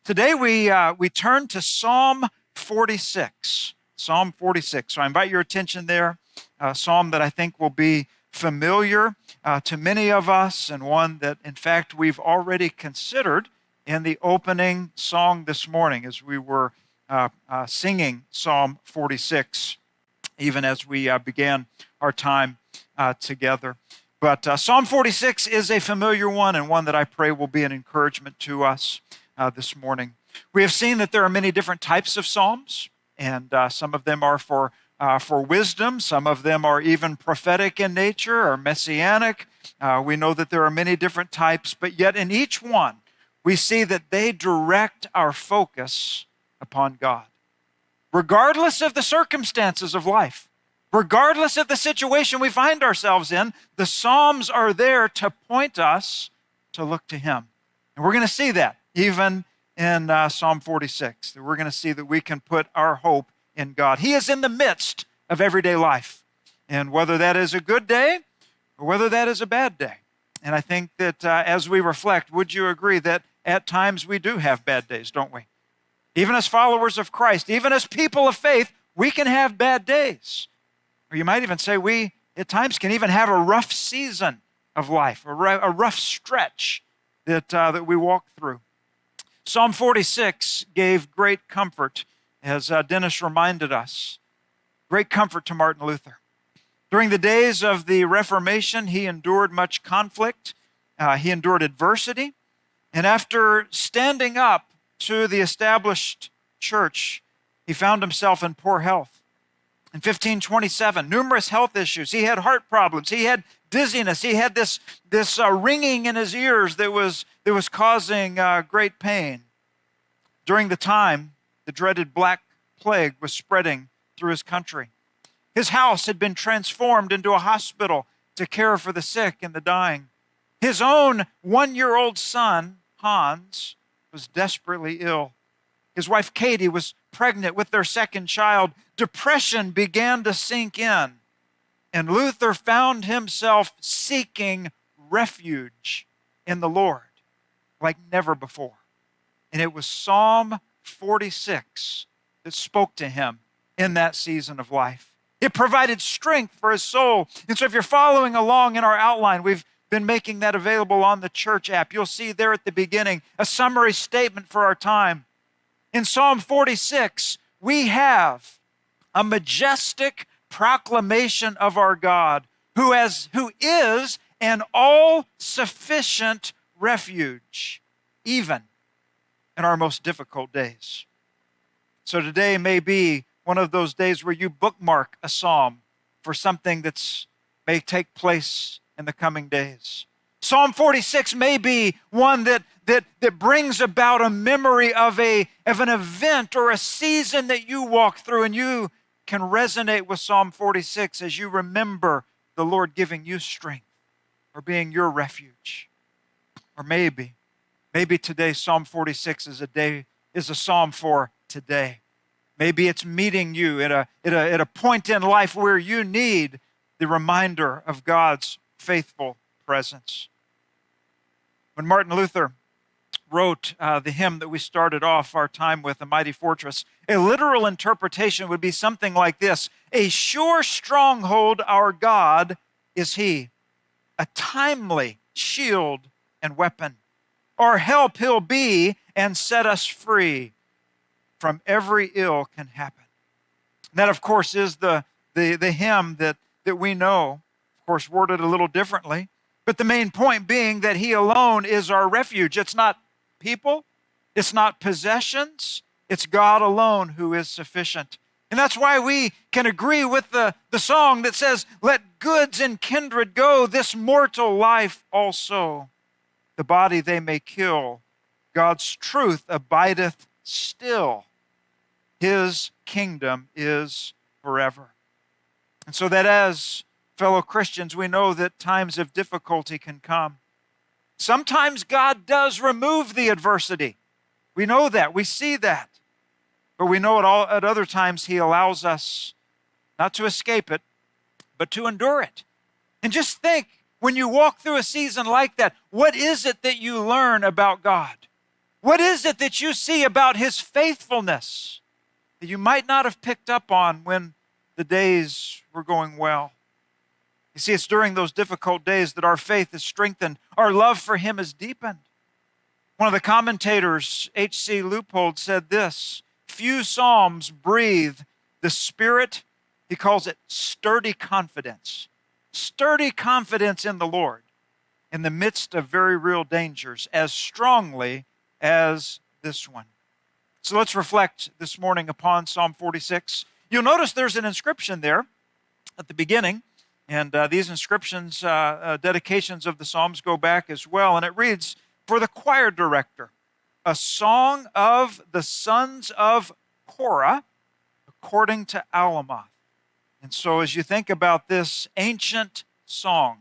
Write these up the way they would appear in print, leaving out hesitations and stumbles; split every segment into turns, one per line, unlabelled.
Today we turn to Psalm 46. Psalm 46. So I invite your attention there. A psalm that I think will be familiar to many of us, and one that, in fact, we've already considered in the opening song this morning as we were singing Psalm 46, even as we began our time together. But Psalm 46 is a familiar one, and one that I pray will be an encouragement to us this morning. We have seen that there are many different types of psalms, and some of them are for wisdom. Some of them are even prophetic in nature or messianic. We know that there are many different types, but yet in each one, we see that they direct our focus upon God. Regardless of the circumstances of life, regardless of the situation we find ourselves in, the Psalms are there to point us to look to Him. And we're going to see that even in Psalm 46, that we're going to see that we can put our hope in God. He is in the midst of everyday life, and whether that is a good day or whether that is a bad day. And I think that as we reflect, would you agree that at times we do have bad days, don't we? Even as followers of Christ, even as people of faith, we can have bad days. Or you might even say we, at times, can even have a rough season of life, a rough stretch that we walk through. Psalm 46 gave great comfort, as Dennis reminded us, great comfort to Martin Luther. During the days of the Reformation, he endured much conflict. He endured adversity. And after standing up to the established church, he found himself in poor health. In 1527, numerous health issues. He had heart problems. He had dizziness. He had this ringing in his ears that was causing great pain. During the time, the dreaded Black Plague was spreading through his country. His house had been transformed into a hospital to care for the sick and the dying. His own 1-year-old son, Hans, was desperately ill. His wife, Katie, was pregnant with their second child. Depression began to sink in, and Luther found himself seeking refuge in the Lord like never before. And it was Psalm 46 that spoke to him in that season of life. It provided strength for his soul. And so if you're following along in our outline, we've been making that available on the church app. You'll see there at the beginning a summary statement for our time. In Psalm 46, we have a majestic proclamation of our God, who is an all-sufficient refuge, even in our most difficult days. So today may be one of those days where you bookmark a psalm for something that may take place in the coming days. Psalm 46 may be one that brings about a memory of an event or a season that you walk through, and you can resonate with Psalm 46 as you remember the Lord giving you strength or being your refuge. Or maybe today Psalm 46 is a psalm for today. Maybe it's meeting you at a point in life where you need the reminder of God's faithful presence. When Martin Luther wrote the hymn that we started off our time with, A Mighty Fortress, a literal interpretation would be something like this: a sure stronghold our God is He, a timely shield and weapon. Our help He'll be and set us free from every ill can happen. And that, of course, is the hymn that we know, of course, worded a little differently. But the main point being that He alone is our refuge. It's not people, it's not possessions, it's God alone who is sufficient. And that's why we can agree with the song that says, "Let goods and kindred go, this mortal life also. The body they may kill, God's truth abideth still. His kingdom is forever." And so that as fellow Christians, we know that times of difficulty can come. Sometimes God does remove the adversity. We know that. We see that. But we know at other times He allows us not to escape it, but to endure it. And just think, when you walk through a season like that, what is it that you learn about God? What is it that you see about his faithfulness that you might not have picked up on when the days were going well? You see, it's during those difficult days that our faith is strengthened. Our love for him is deepened. One of the commentators, H.C. Leupold, said this: few psalms breathe the spirit, he calls it sturdy confidence in the Lord in the midst of very real dangers as strongly as this one. So let's reflect this morning upon Psalm 46. You'll notice there's an inscription there at the beginning, and these inscriptions, dedications of the Psalms go back as well, and it reads, for the choir director, a song of the sons of Korah, according to Alamoth. And so as you think about this ancient song,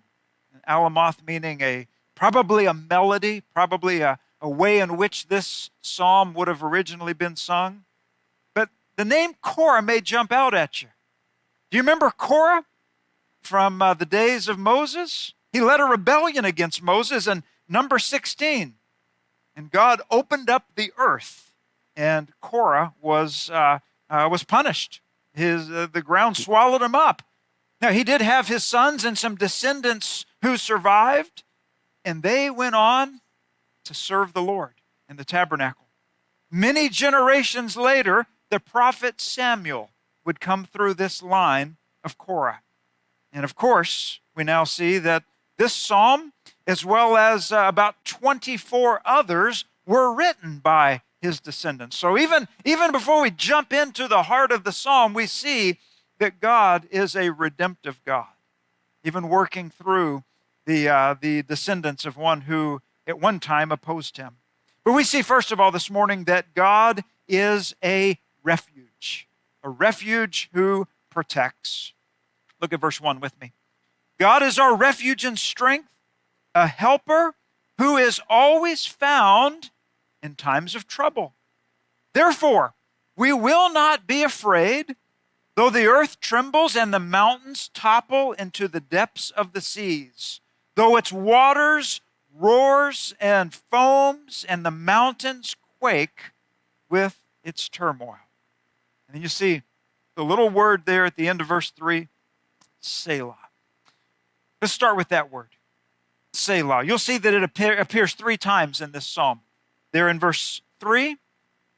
Alamoth meaning probably a melody, probably a way in which this psalm would have originally been sung. But the name Korah may jump out at you. Do you remember Korah from the days of Moses? He led a rebellion against Moses in number 16. And God opened up the earth, and Korah was punished. The ground swallowed him up. Now, he did have his sons and some descendants who survived, and they went on to serve the Lord in the tabernacle. Many generations later, the prophet Samuel would come through this line of Korah. And of course, we now see that this psalm, as well as about 24 others, were written by his descendants. So even before we jump into the heart of the psalm, we see that God is a redemptive God, even working through the descendants of one who at one time opposed him. But we see, first of all, this morning that God is a refuge who protects. Look at verse 1 with me. God is our refuge and strength, a helper who is always found in times of trouble. Therefore, we will not be afraid, though the earth trembles and the mountains topple into the depths of the seas, though its waters roars and foams and the mountains quake with its turmoil. And then you see the little word there at the end of verse 3, Selah. Let's start with that word, Selah. You'll see that it appears 3 times in this psalm. There in verse 3,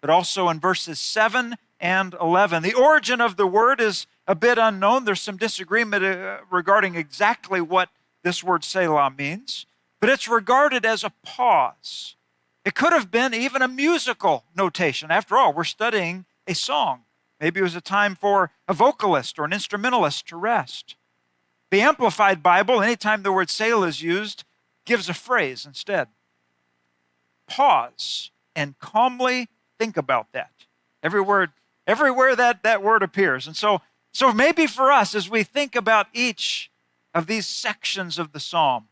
but also in verses 7 and 11. The origin of the word is a bit unknown. There's some disagreement regarding exactly what this word Selah means, but it's regarded as a pause. It could have been even a musical notation. After all, we're studying a song. Maybe it was a time for a vocalist or an instrumentalist to rest. The Amplified Bible, anytime the word Selah is used, gives a phrase instead. Pause and calmly think about that. Everywhere that word appears. And so maybe for us, as we think about each of these sections of the psalm,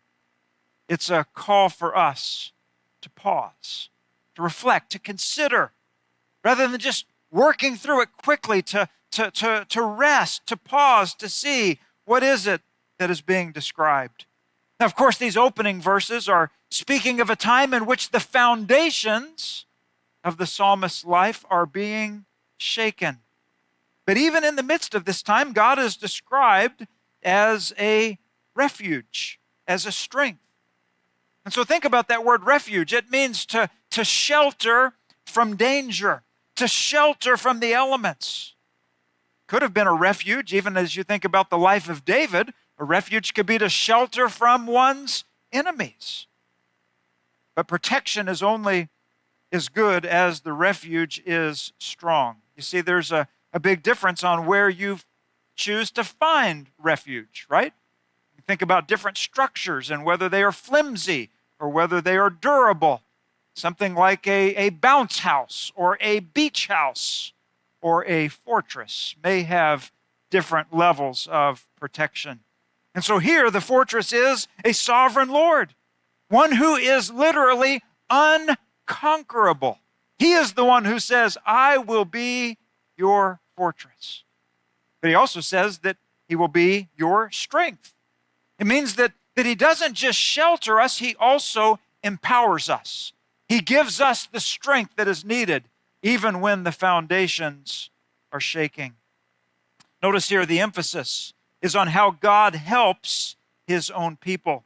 it's a call for us to pause, to reflect, to consider, rather than just working through it quickly, to rest, to pause, to see what is it that is being described. Now, of course, these opening verses are speaking of a time in which the foundations of the psalmist's life are being shaken. But even in the midst of this time, God is described as a refuge, as a strength. And so think about that word refuge. It means to shelter from danger, to shelter from the elements. Could have been a refuge, even as you think about the life of David. A refuge could be to shelter from one's enemies. But protection is only as good as the refuge is strong. You see, there's a big difference on where you choose to find refuge, right? You think about different structures and whether they are flimsy or whether they are durable. Something like a bounce house or a beach house or a fortress may have different levels of protection. And so here the fortress is a sovereign Lord, one who is literally unconquerable. He is the one who says, I will be your fortress. But he also says that he will be your strength. It means that he doesn't just shelter us, he also empowers us. He gives us the strength that is needed even when the foundations are shaking. Notice here the emphasis is on how God helps his own people.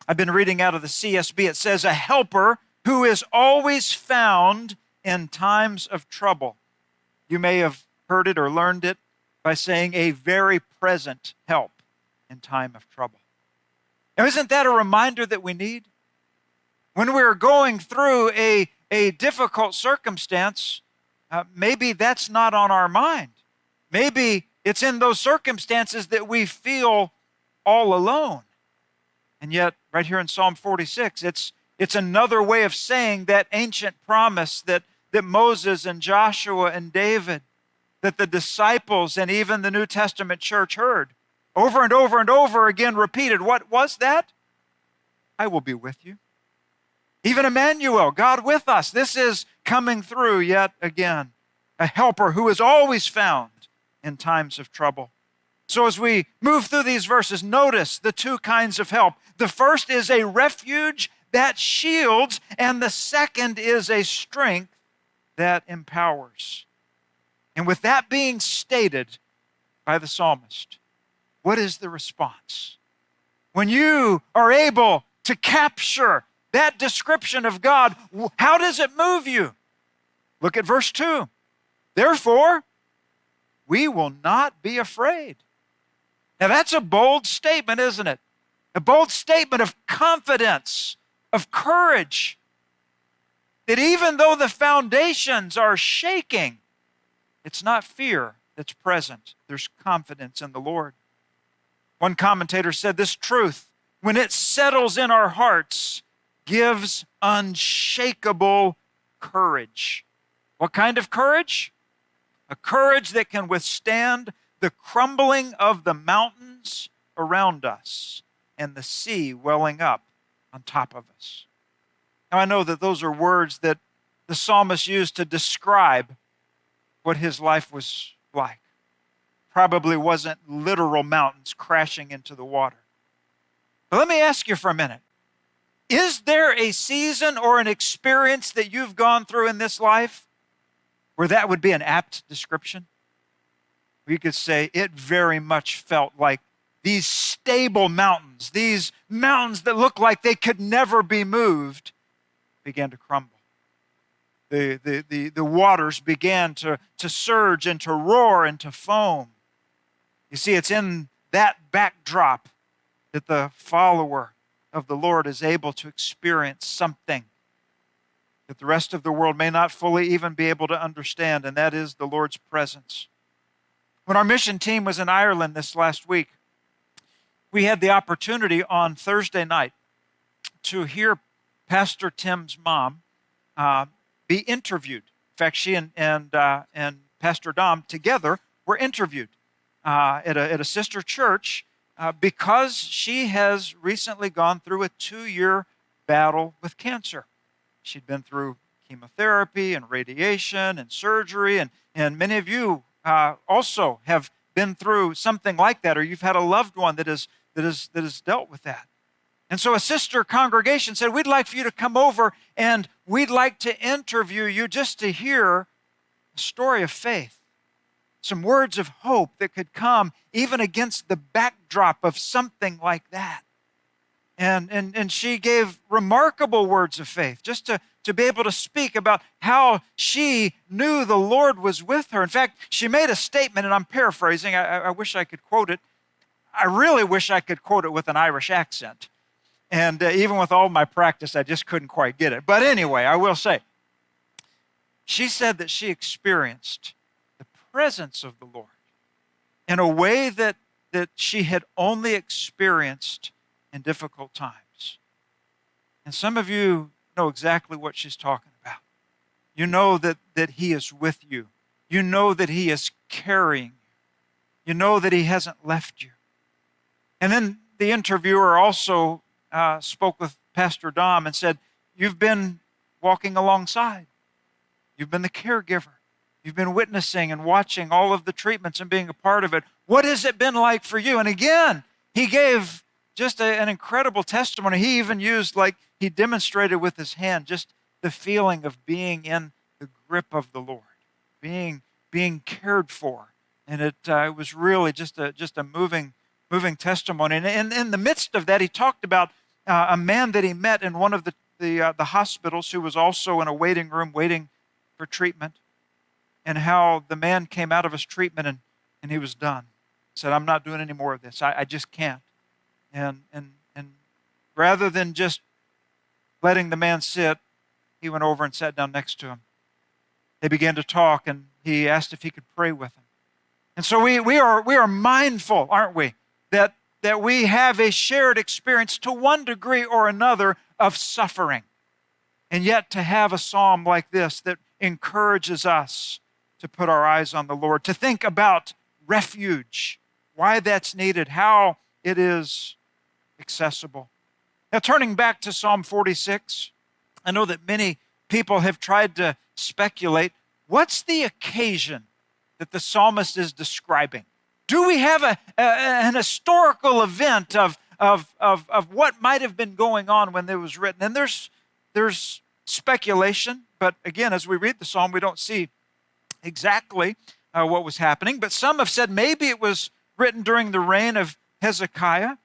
I've been reading out of the CSB. It says, a helper who is always found in times of trouble. You may have heard it or learned it by saying a very present help in time of trouble. Now, isn't that a reminder that we need? When we're going through a difficult circumstance, maybe that's not on our mind. Maybe it's in those circumstances that we feel all alone. And yet, right here in Psalm 46, it's another way of saying that ancient promise that Moses and Joshua and David, that the disciples and even the New Testament church heard over and over and over again repeated. What was that? I will be with you. Even Emmanuel, God with us. This is coming through yet again. A helper who is always found in times of trouble. So as we move through these verses, notice the two kinds of help. The first is a refuge that shields, and the second is a strength that empowers. And with that being stated by the psalmist, what is the response? When you are able to capture that description of God, how does it move you? Look at verse 2. Therefore, we will not be afraid. Now that's a bold statement, isn't it? A bold statement of confidence, of courage. That even though the foundations are shaking, it's not fear that's present. There's confidence in the Lord. One commentator said this truth, when it settles in our hearts, gives unshakable courage. What kind of courage? A courage that can withstand the crumbling of the mountains around us and the sea welling up on top of us. Now I know that those are words that the psalmist used to describe what his life was like. Probably wasn't literal mountains crashing into the water. But let me ask you for a minute. Is there a season or an experience that you've gone through in this life where that would be an apt description? We could say it very much felt like these stable mountains, these mountains that looked like they could never be moved, began to crumble. The waters began to surge and to roar and to foam. You see, it's in that backdrop that the follower of the Lord is able to experience something that the rest of the world may not fully even be able to understand, and that is the Lord's presence. When our mission team was in Ireland this last week, we had the opportunity on Thursday night to hear Pastor Tim's mom be interviewed. In fact, she and Pastor Dom together were interviewed at a sister church because she has recently gone through a 2-year battle with cancer. She'd been through chemotherapy and radiation and surgery, and many of you also have been through something like that, or you've had a loved one that has dealt with that. And so a sister congregation said, we'd like for you to come over and we'd like to interview you just to hear a story of faith, some words of hope that could come even against the backdrop of something like that. And she gave remarkable words of faith just to be able to speak about how she knew the Lord was with her. In fact, she made a statement, and I'm paraphrasing. I wish I could quote it. I really wish I could quote it with an Irish accent. And even with all my practice, I just couldn't quite get it. But anyway, I will say, she said that she experienced the presence of the Lord in a way that she had only experienced in difficult times. And some of you know exactly what she's talking about. You know that He is with you. You know that He is carrying you. You know that He hasn't left you. And then the interviewer also spoke with Pastor Dom and said, you've been walking alongside. You've been the caregiver. You've been witnessing and watching all of the treatments and being a part of it. What has it been like for you? And again, he gave just an incredible testimony. He even used, like he demonstrated with his hand, just the feeling of being in the grip of the Lord, being cared for. And it was really just a moving testimony. And in the midst of that, he talked about a man that he met in one of the hospitals who was also in a waiting room waiting for treatment, and how the man came out of his treatment and he was done. He said, "I'm not doing any more of this. I just can't." And rather than just letting the man sit, he went over and sat down next to him. They began to talk, and he asked if he could pray with him. And so we are mindful, aren't we, that we have a shared experience to one degree or another of suffering. And yet to have a psalm like this that encourages us to put our eyes on the Lord, to think about refuge, why that's needed, how it is accessible. Now, turning back to Psalm 46, I know that many people have tried to speculate, what's the occasion that the psalmist is describing? Do we have an historical event of what might have been going on when it was written? And there's speculation, but again, as we read the psalm, we don't see exactly what was happening. But some have said maybe it was written during the reign of Hezekiah.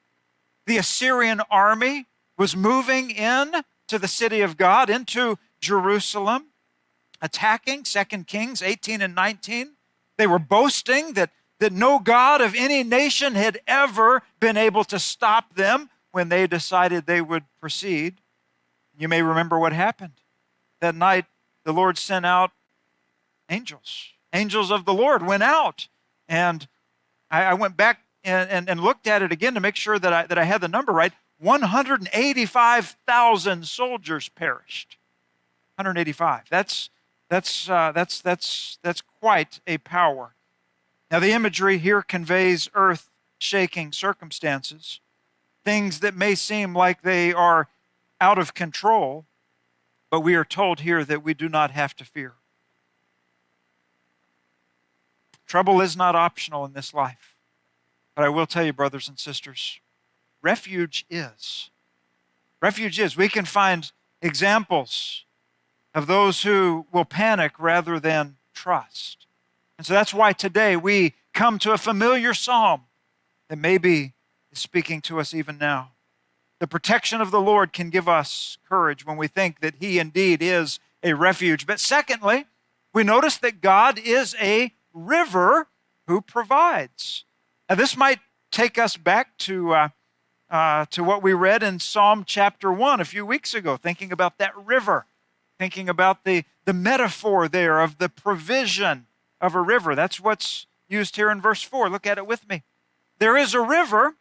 The Assyrian army was moving in to the city of God, into Jerusalem, attacking. 2 Kings 18 and 19. They were boasting that no God of any nation had ever been able to stop them when they decided they would proceed. You may remember what happened. That night, the Lord sent out angels. Angels of the Lord went out. And I went back and looked at it again to make sure that I had the number right. 185,000 soldiers perished. 185. That's quite a power. Now, the imagery here conveys earth-shaking circumstances, things that may seem like they are out of control, but we are told here that we do not have to fear. Trouble is not optional in this life. But I will tell you, brothers and sisters, refuge is. Refuge is. We can find examples of those who will panic rather than trust. And so that's why today we come to a familiar psalm that maybe is speaking to us even now. The protection of the Lord can give us courage when we think that He indeed is a refuge. But secondly, we notice that God is a river who provides. Now, this might take us back to what we read in Psalm chapter 1 a few weeks ago, thinking about that river, thinking about the metaphor there of the provision of a river. That's what's used here in verse 4. Look at it with me. There is a river,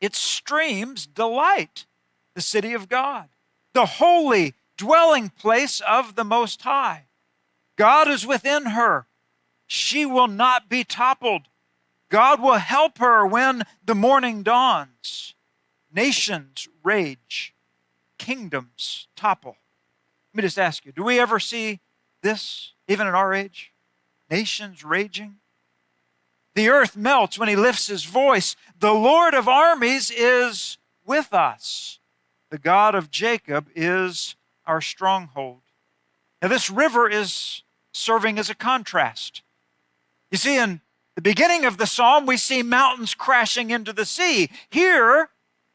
its streams delight the city of God, the holy dwelling place of the Most High. God is within her. She will not be toppled. God will help her when the morning dawns. Nations rage, kingdoms topple. Let me just ask you, do we ever see this, even in our age? Nations raging? The earth melts when He lifts His voice. The Lord of armies is with us. The God of Jacob is our stronghold. Now, this river is serving as a contrast. You see, in the beginning of the psalm, we see mountains crashing into the sea. Here,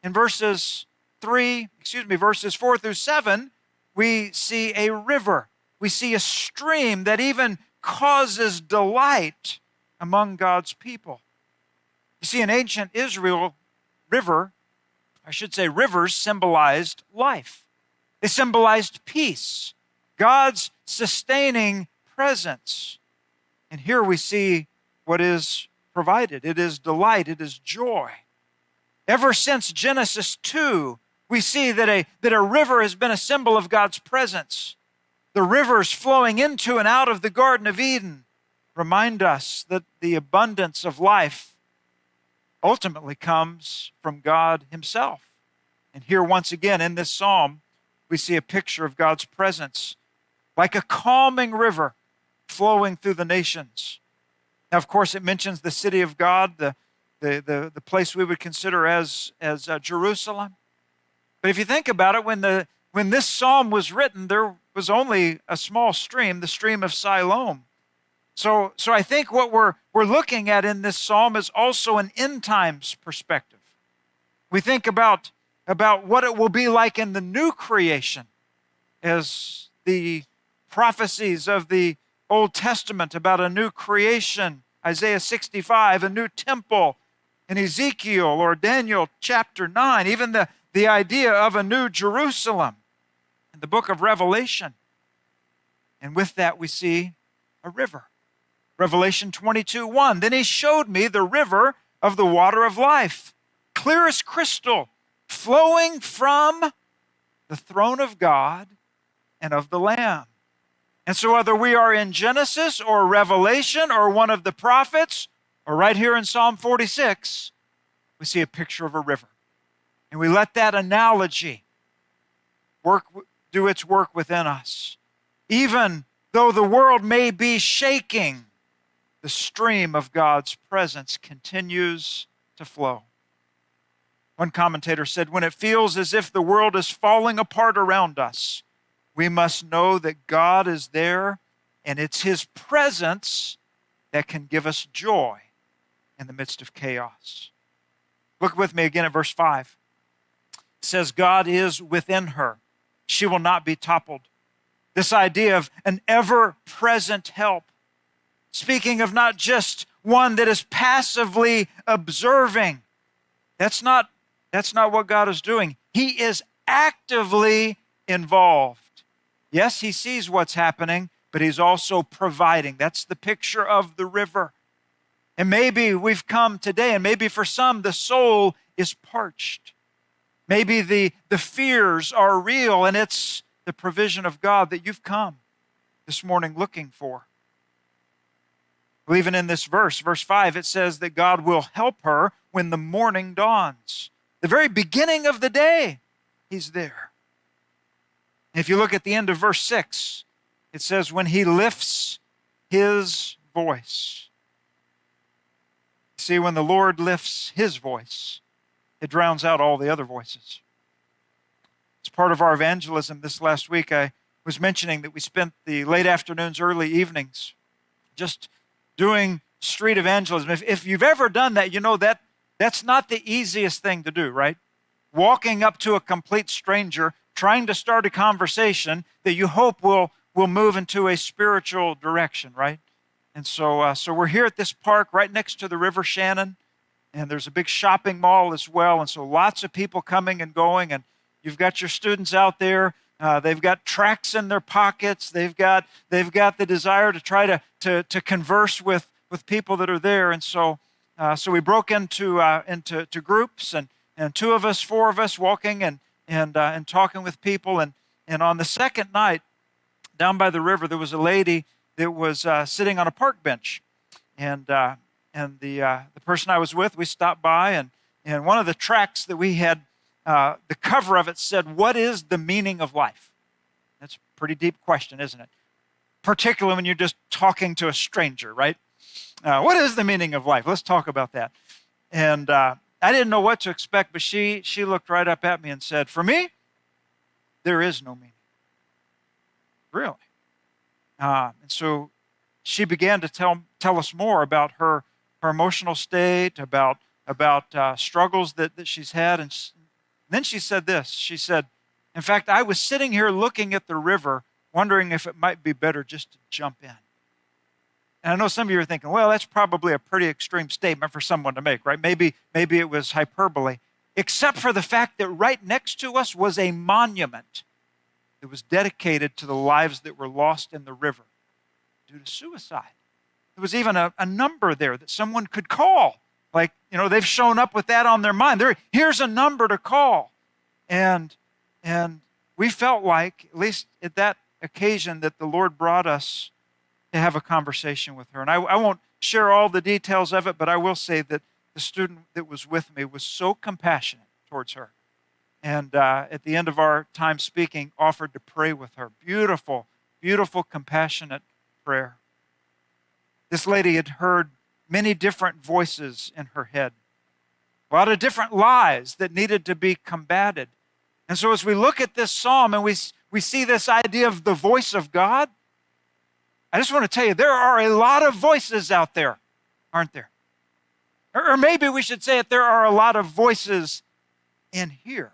in verses 4 through 7, we see a river. We see a stream that even causes delight among God's people. You see, in ancient Israel, rivers symbolized life. They symbolized peace, God's sustaining presence. And here we see what is provided. It is delight. It is joy. Ever since Genesis 2, we see that a river has been a symbol of God's presence. The rivers flowing into and out of the Garden of Eden remind us that the abundance of life ultimately comes from God Himself. And here, once again, in this psalm, we see a picture of God's presence like a calming river flowing through the nations. Now, of course, it mentions the city of God, the place we would consider as Jerusalem. But if you think about it, when this psalm was written, there was only a small stream, the stream of Siloam. So I think what we're looking at in this psalm is also an end times perspective. We think about what it will be like in the new creation, as the prophecies of the Old Testament about a new creation, Isaiah 65, a new temple in Ezekiel or Daniel chapter 9, even the idea of a new Jerusalem in the book of Revelation. And with that we see a river. Revelation 22:1, then he showed me the river of the water of life, clear as crystal, flowing from the throne of God and of the Lamb. And so whether we are in Genesis or Revelation or one of the prophets, or right here in Psalm 46, we see a picture of a river. And we let that analogy do its work within us. Even though the world may be shaking, the stream of God's presence continues to flow. One commentator said, when it feels as if the world is falling apart around us, we must know that God is there, and it's His presence that can give us joy in the midst of chaos. Look with me again at verse 5. It says, God is within her. She will not be toppled. This idea of an ever-present help, speaking of not just one that is passively observing. That's not what God is doing. He is actively involved. Yes, He sees what's happening, but He's also providing. That's the picture of the river. And maybe we've come today, and maybe for some the soul is parched. Maybe the fears are real, and it's the provision of God that you've come this morning looking for. Well, even in this verse 5, it says that God will help her when the morning dawns. The very beginning of the day, He's there. If you look at the end of verse 6, it says, when He lifts His voice. See, when the Lord lifts His voice, it drowns out all the other voices. As part of our evangelism this last week, I was mentioning that we spent the late afternoons, early evenings just doing street evangelism. If you've ever done that, you know that's not the easiest thing to do, right? Walking up to a complete stranger, trying to start a conversation that you hope will move into a spiritual direction, right? And so we're here at this park right next to the River Shannon, and there's a big shopping mall as well, and so lots of people coming and going, and you've got your students out there. They've got tracts in their pockets. They've got the desire to try to converse with people that are there, and so we broke into groups, and two of us, four of us, walking and talking with people, and on the second night down by the river, there was a lady that was sitting on a park bench, and the person I was with, we stopped by, and one of the tracts that we had, the cover of it said, "What is the meaning of life?" That's a pretty deep question, isn't it? Particularly when you're just talking to a stranger, right? What is the meaning of life? Let's talk about that. And I didn't know what to expect, but she looked right up at me and said, "For me, there is no meaning." Really? And so she began to tell us more about her emotional state, about struggles that she's had. And then she said this. She said, "In fact, I was sitting here looking at the river, wondering if it might be better just to jump in." And I know some of you are thinking, well, that's probably a pretty extreme statement for someone to make, right? Maybe it was hyperbole, except for the fact that right next to us was a monument that was dedicated to the lives that were lost in the river due to suicide. There was even a number there that someone could call. Like, they've shown up with that on their mind. Here's a number to call. And we felt like, at least at that occasion, that the Lord brought us to have a conversation with her. And I won't share all the details of it, but I will say that the student that was with me was so compassionate towards her. And at the end of our time speaking, offered to pray with her. Beautiful, beautiful, compassionate prayer. This lady had heard many different voices in her head, a lot of different lies that needed to be combated. And so as we look at this psalm and we see this idea of the voice of God. I just want to tell you, there are a lot of voices out there, aren't there? Or maybe we should say it, there are a lot of voices in here.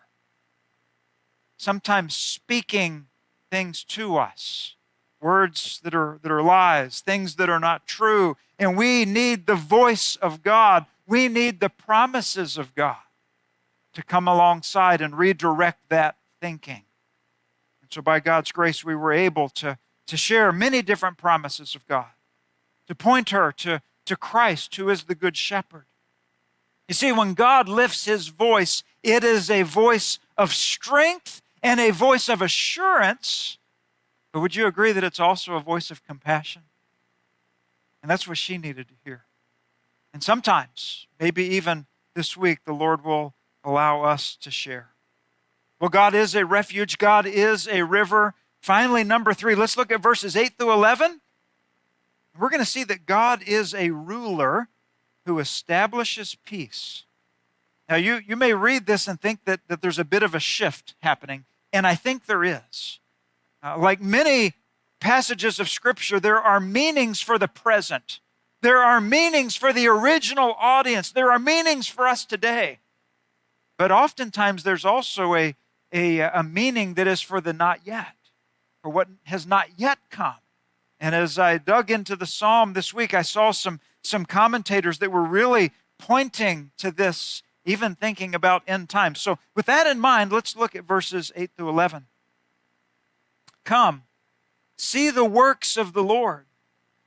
Sometimes speaking things to us, words that are lies, things that are not true. And we need the voice of God. We need the promises of God to come alongside and redirect that thinking. And so by God's grace, we were able to share many different promises of God, to point her to Christ, who is the Good Shepherd. You see, when God lifts his voice, it is a voice of strength and a voice of assurance. But would you agree that it's also a voice of compassion? And that's what she needed to hear. And sometimes, maybe even this week, the Lord will allow us to share. Well, God is a refuge. God is a river. Finally, number 3, let's look at verses 8 through 11. We're going to see that God is a ruler who establishes peace. Now, you may read this and think that there's a bit of a shift happening, and I think there is. Like many passages of Scripture, there are meanings for the present. There are meanings for the original audience. There are meanings for us today. But oftentimes there's also a meaning that is for the not yet, for what has not yet come. And as I dug into the psalm this week, I saw some commentators that were really pointing to this, even thinking about end times. So with that in mind, let's look at verses 8 through 11. Come, see the works of the Lord,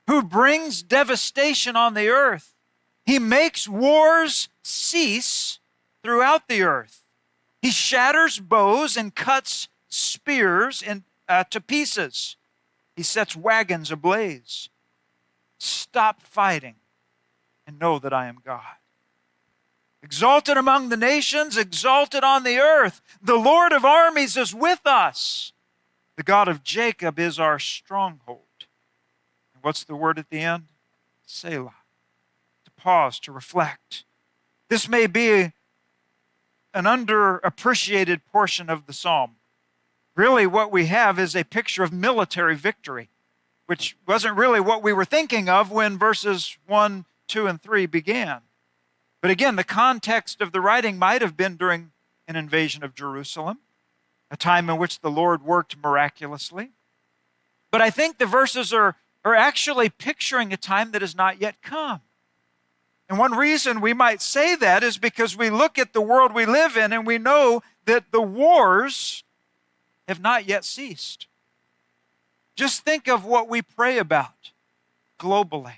who brings devastation on the earth. He makes wars cease throughout the earth. He shatters bows and cuts spears to pieces. He sets wagons ablaze. Stop fighting and know that I am God. Exalted among the nations, exalted on the earth. The Lord of armies is with us. The God of Jacob is our stronghold. And what's the word at the end? Selah. To pause, to reflect. This may be an underappreciated portion of the psalm. Really, what we have is a picture of military victory, which wasn't really what we were thinking of when verses 1, 2, and 3 began. But again, the context of the writing might have been during an invasion of Jerusalem, a time in which the Lord worked miraculously. But I think the verses are actually picturing a time that has not yet come. And one reason we might say that is because we look at the world we live in and we know that the wars have not yet ceased. Just think of what we pray about globally.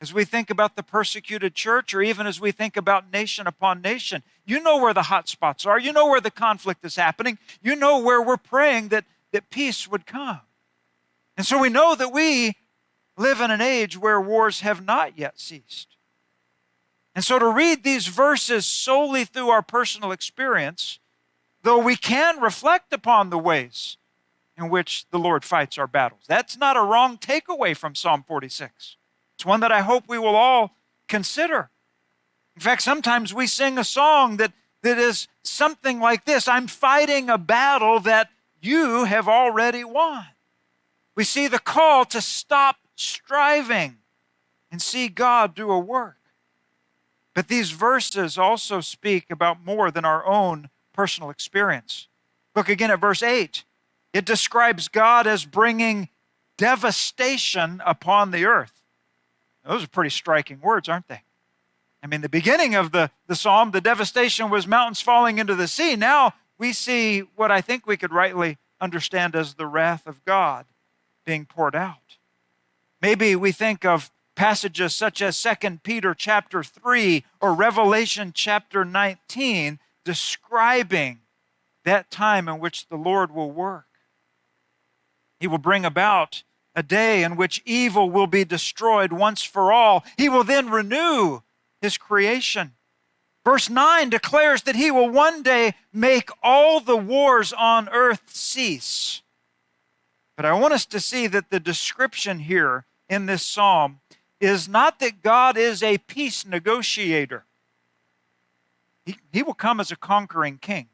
As we think about the persecuted church, or even as we think about nation upon nation, you know where the hot spots are. You know where the conflict is happening. You know where we're praying that peace would come. And so we know that we live in an age where wars have not yet ceased. And so to read these verses solely through our personal experience, though we can reflect upon the ways in which the Lord fights our battles, that's not a wrong takeaway from Psalm 46. It's one that I hope we will all consider. In fact, sometimes we sing a song that is something like this: I'm fighting a battle that you have already won. We see the call to stop striving and see God do a work. But these verses also speak about more than our own personal experience. Look again at verse 8. It describes God as bringing devastation upon the earth. Those are pretty striking words, aren't they? I mean, the beginning of the psalm, the devastation was mountains falling into the sea. Now we see what I think we could rightly understand as the wrath of God being poured out. Maybe we think of passages such as 2 Peter chapter 3 or Revelation chapter 19 describing that time in which the Lord will work. He will bring about a day in which evil will be destroyed once for all. He will then renew his creation. Verse 9 declares that he will one day make all the wars on earth cease. But I want us to see that the description here in this psalm is not that God is a peace negotiator. He will come as a conquering king.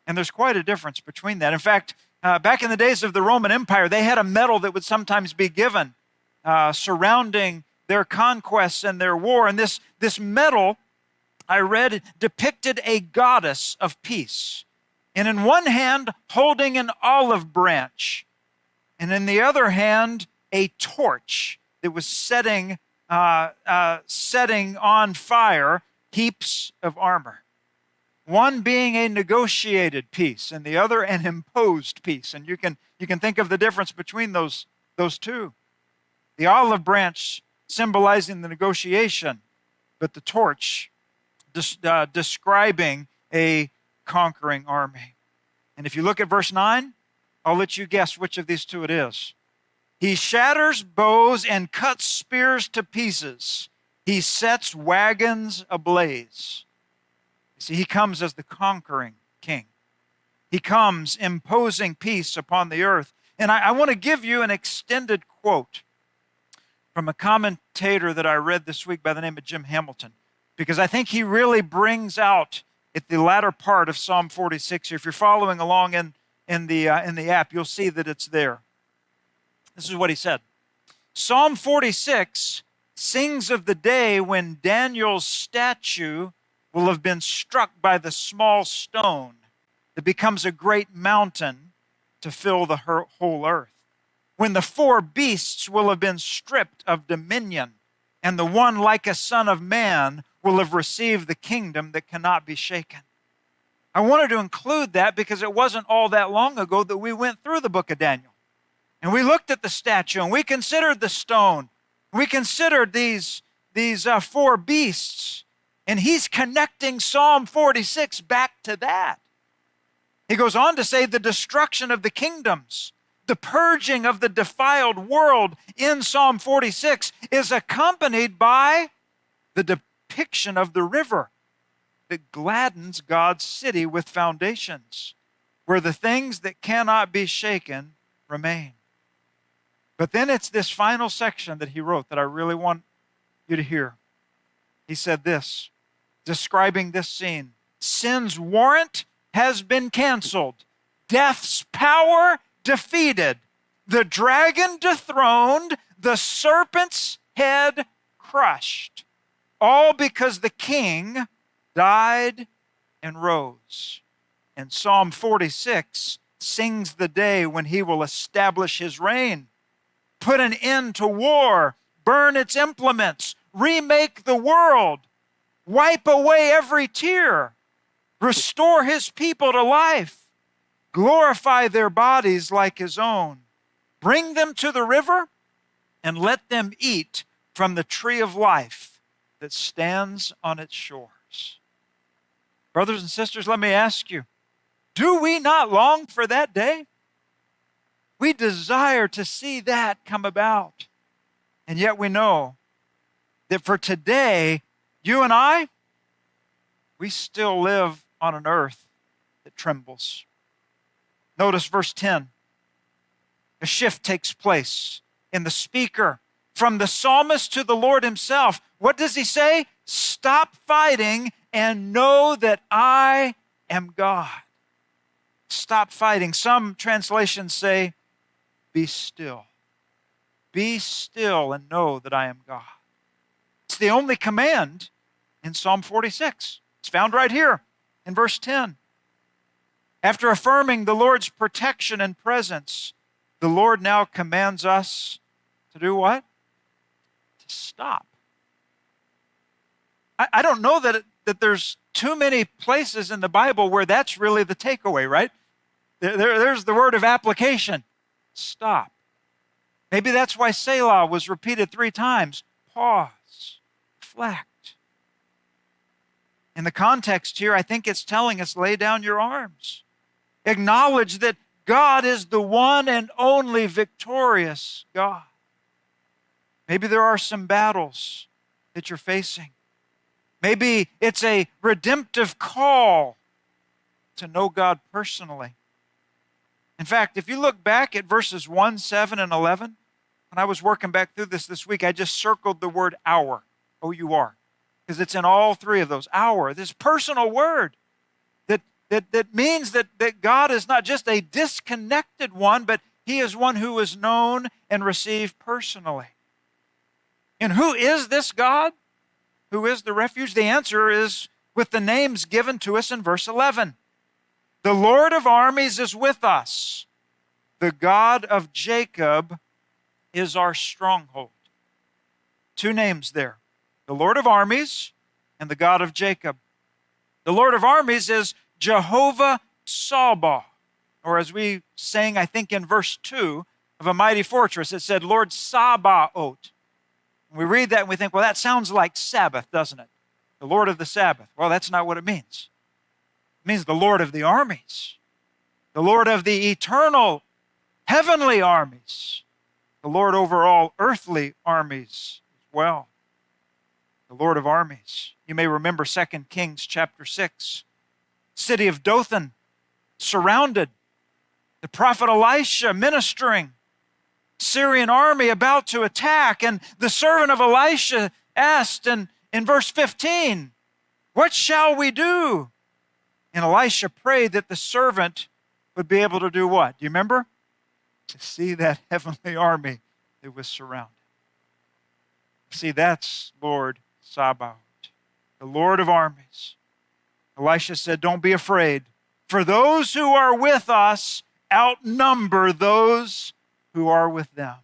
And there's quite a difference between that. In fact, back in the days of the Roman Empire, they had a medal that would sometimes be given surrounding their conquests and their war. And this medal, I read, depicted a goddess of peace. And in one hand, holding an olive branch. And in the other hand, a torch that was setting on fire heaps of armor. One being a negotiated peace and the other an imposed peace. And you can think of the difference between those two. The olive branch symbolizing the negotiation, but the torch describing a conquering army. And if you look at verse 9, I'll let you guess which of these two it is. He shatters bows and cuts spears to pieces. He sets wagons ablaze. You see, he comes as the conquering king. He comes imposing peace upon the earth. And I want to give you an extended quote from a commentator that I read this week by the name of Jim Hamilton, because I think he really brings out at the latter part of Psalm 46. If you're following along in the app, you'll see that it's there. This is what he said. Psalm 46 sings of the day when Daniel's statue will have been struck by the small stone that becomes a great mountain to fill the whole earth. When the four beasts will have been stripped of dominion, and the one like a son of man will have received the kingdom that cannot be shaken. I wanted to include that because it wasn't all that long ago that we went through the book of Daniel. And we looked at the statue, and we considered the stone. We considered these four beasts. And he's connecting Psalm 46 back to that. He goes on to say the destruction of the kingdoms, the purging of the defiled world in Psalm 46 is accompanied by the depiction of the river that gladdens God's city with foundations, where the things that cannot be shaken remain. But then it's this final section that he wrote that I really want you to hear. He said this, describing this scene: sin's warrant has been canceled, death's power defeated, the dragon dethroned, the serpent's head crushed, all because the king died and rose. And Psalm 46 sings the day when he will establish his reign, put an end to war, burn its implements, remake the world, wipe away every tear, restore his people to life, glorify their bodies like his own, bring them to the river, and let them eat from the tree of life that stands on its shores. Brothers and sisters, let me ask you, do we not long for that day? We desire to see that come about. And yet we know that for today, you and I, we still live on an earth that trembles. Notice verse 10. A shift takes place in the speaker from the psalmist to the Lord himself. What does he say? Stop fighting and know that I am God. Stop fighting. Some translations say, be still. Be still and know that I am God. It's the only command in Psalm 46. It's found right here in verse 10. After affirming the Lord's protection and presence, the Lord now commands us to do what? To stop. I don't know that there's too many places in the Bible where that's really the takeaway, right? There's the word of application. Stop. Maybe that's why Selah was repeated 3 times. Pause. Reflect. In the context here, I think it's telling us, lay down your arms. Acknowledge that God is the one and only victorious God. Maybe there are some battles that you're facing. Maybe it's a redemptive call to know God personally. In fact, if you look back at verses 1, 7, and 11, when I was working back through this week, I just circled the word our, O-U-R, because it's in all 3 of those. Our, this personal word that that means that God is not just a disconnected one, but he is one who is known and received personally. And who is this God? Who is the refuge? The answer is with the names given to us in verse 11. The Lord of armies is with us. The God of Jacob is our stronghold. Two names there. The Lord of armies and the God of Jacob. The Lord of armies is Jehovah Sabaoth. Or as we sang, I think in verse 2 of A Mighty Fortress, it said, Lord Sabaoth. We read that and we think, well, that sounds like Sabbath, doesn't it? The Lord of the Sabbath. Well, that's not what it means. It means the Lord of the armies. The Lord of the eternal heavenly armies. The Lord over all earthly armies as well. The Lord of armies. You may remember 2 Kings chapter 6. City of Dothan, surrounded. The prophet Elisha ministering. Syrian army about to attack. And the servant of Elisha asked in verse 15, what shall we do? And Elisha prayed that the servant would be able to do what? Do you remember? To see that heavenly army that was surrounded. See, that's Lord Sabaoth, the Lord of armies. Elisha said, don't be afraid, for those who are with us outnumber those who are with them.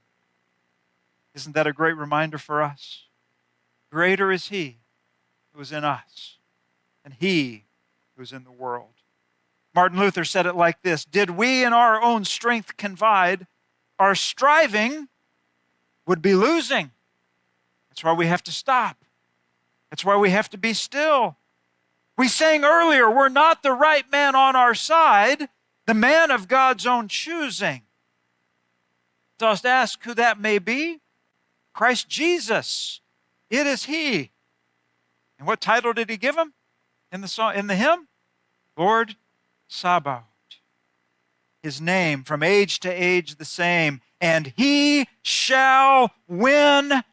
Isn't that a great reminder for us? Greater is he who is in us than he who is in the world. Martin Luther said it like this, did we in our own strength confide, our striving would be losing. That's why we have to stop. That's why we have to be still. We sang earlier, we're not the right man on our side, the man of God's own choosing. So I was to ask who that may be. Christ Jesus. It is he. And what title did he give him in the song, in the hymn? Lord Sabaoth. His name from age to age the same. And he shall win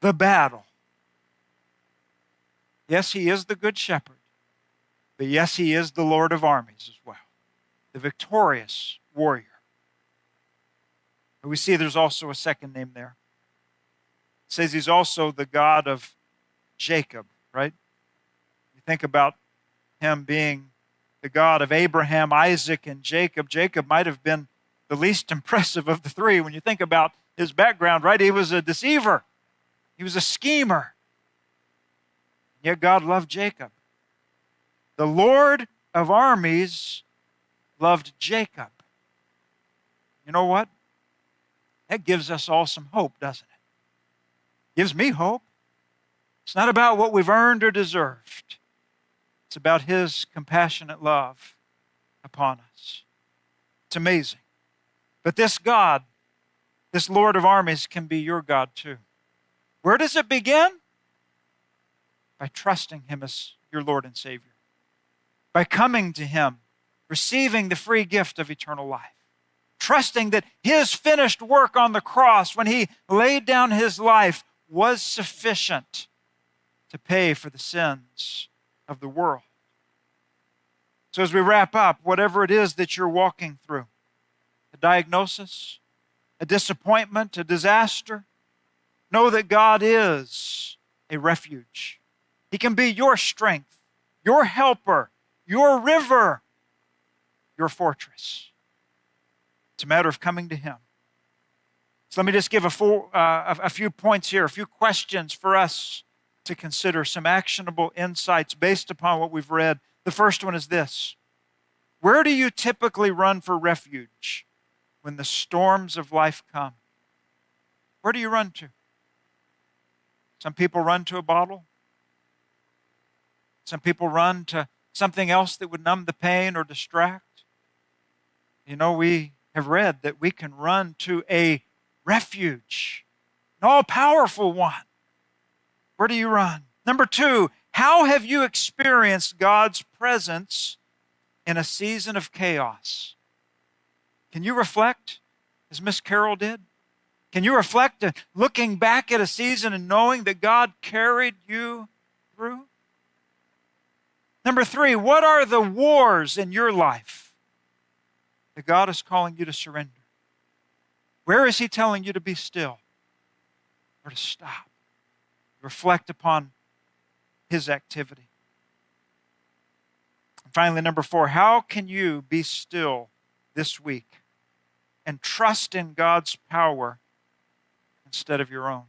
the battle. Yes, he is the good shepherd. But yes, he is the Lord of armies as well. The victorious warrior. But we see there's also a second name there. It says he's also the God of Jacob, right? You think about him being the God of Abraham, Isaac, and Jacob. Jacob might have been the least impressive of the three when you think about his background, right? He was a deceiver. He was a schemer. Yet God loved Jacob. The Lord of armies loved Jacob. You know what? That gives us all some hope, doesn't it? Gives me hope. It's not about what we've earned or deserved. It's about his compassionate love upon us. It's amazing. But this God, this Lord of armies, can be your God too. Where does it begin? By trusting him as your Lord and Savior. By coming to him, receiving the free gift of eternal life. Trusting that his finished work on the cross when he laid down his life was sufficient to pay for the sins of the world. So as we wrap up, whatever it is that you're walking through, a diagnosis, a disappointment, a disaster, know that God is a refuge. He can be your strength, your helper, your river, your fortress. It's a matter of coming to him. So let me just give a few points here, a few questions for us to consider, some actionable insights based upon what we've read. The first one is this. Where do you typically run for refuge when the storms of life come? Where do you run to? Some people run to a bottle. Some people run to something else that would numb the pain or distract. You know, we have read that we can run to a refuge, an all-powerful one. Where do you run? Number two, how have you experienced God's presence in a season of chaos? Can you reflect as Miss Carol did? Can you reflect looking back at a season and knowing that God carried you through? Number three, what are the wars in your life that God is calling you to surrender? Where is he telling you to be still or to stop? Reflect upon his activity. And finally, number four, how can you be still this week and trust in God's power instead of your own?